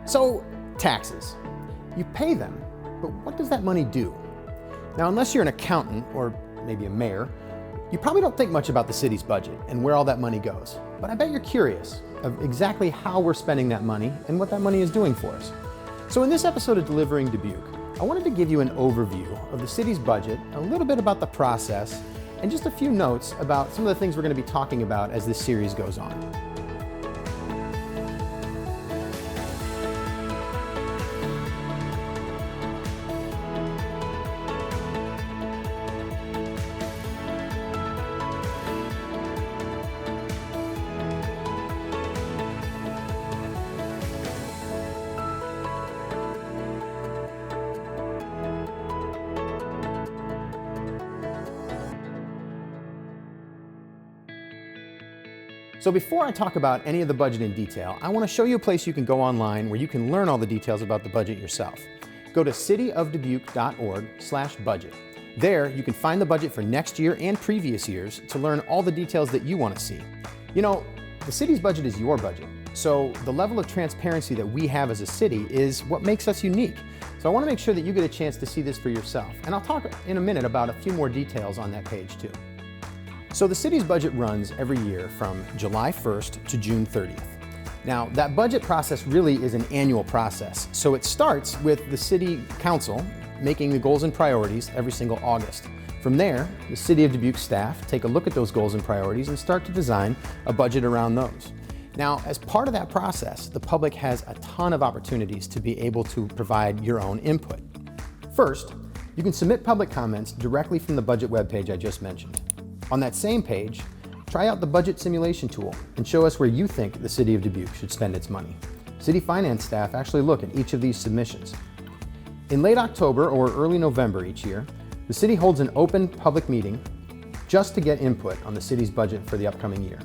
So, taxes. You pay them, but what does that money do? Now, unless you're an accountant or maybe a mayor, you probably don't think much about the city's budget and where all that money goes. But I bet you're curious of exactly how we're spending that money and what that money is doing for us. So in this episode of Delivering Dubuque, I wanted to give you an overview of the city's budget, a little bit about the process, and just a few notes about some of the things we're going to be talking about as this series goes on. So before I talk about any of the budget in detail, I want to show you a place you can go online where you can learn all the details about the budget yourself. Go to cityofdubuque.org/budget. There, you can find the budget for next year and previous years to learn all the details that you want to see. You know, the city's budget is your budget, so the level of transparency that we have as a city is what makes us unique. So I want to make sure that you get a chance to see this for yourself, and I'll talk in a minute about a few more details on that page too. So the city's budget runs every year from July 1st to June 30th. Now, that budget process really is an annual process. So it starts with the city council making the goals and priorities every single August. From there, the City of Dubuque staff take a look at those goals and priorities and start to design a budget around those. Now, as part of that process, the public has a ton of opportunities to be able to provide your own input. First, you can submit public comments directly from the budget webpage I just mentioned. On that same page, try out the budget simulation tool and show us where you think the City of Dubuque should spend its money. City finance staff actually look at each of these submissions. In late October or early November each year, the city holds an open public meeting just to get input on the city's budget for the upcoming year.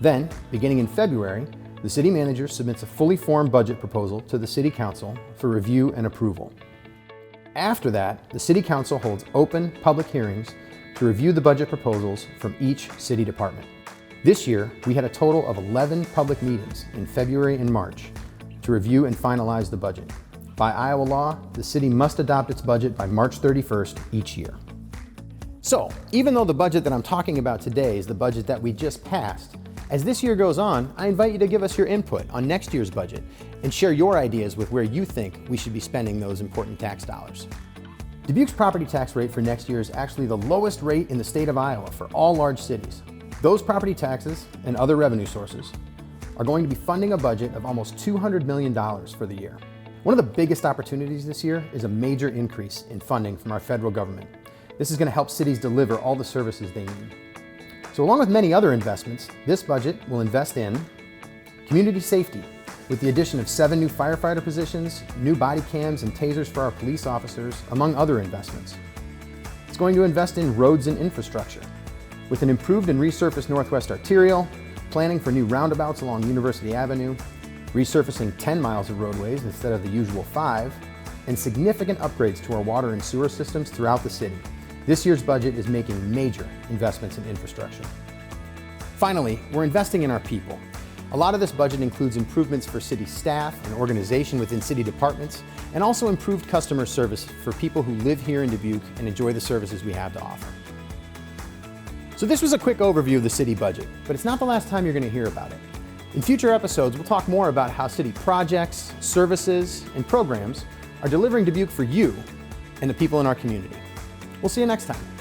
Then, beginning in February, the city manager submits a fully formed budget proposal to the City Council for review and approval. After that, the City Council holds open public hearings to review the budget proposals from each city department. This year, we had a total of 11 public meetings in February and March to review and finalize the budget. By Iowa law, the city must adopt its budget by March 31st each year. So, even though the budget that I'm talking about today is the budget that we just passed, as this year goes on, I invite you to give us your input on next year's budget and share your ideas with where you think we should be spending those important tax dollars. Dubuque's property tax rate for next year is actually the lowest rate in the state of Iowa for all large cities. Those property taxes and other revenue sources are going to be funding a budget of almost $200 million for the year. One of the biggest opportunities this year is a major increase in funding from our federal government. This is going to help cities deliver all the services they need. So along with many other investments, this budget will invest in community safety, with the addition of 7 new firefighter positions, new body cams and tasers for our police officers, among other investments. It's going to invest in roads and infrastructure, with an improved and resurfaced Northwest Arterial, planning for new roundabouts along University Avenue, resurfacing 10 miles of roadways instead of the usual 5, and significant upgrades to our water and sewer systems throughout the city. This year's budget is making major investments in infrastructure. Finally, we're investing in our people. A lot of this budget includes improvements for city staff and organization within city departments, and also improved customer service for people who live here in Dubuque and enjoy the services we have to offer. So this was a quick overview of the city budget, but it's not the last time you're going to hear about it. In future episodes, we'll talk more about how city projects, services, and programs are delivering Dubuque for you and the people in our community. We'll see you next time.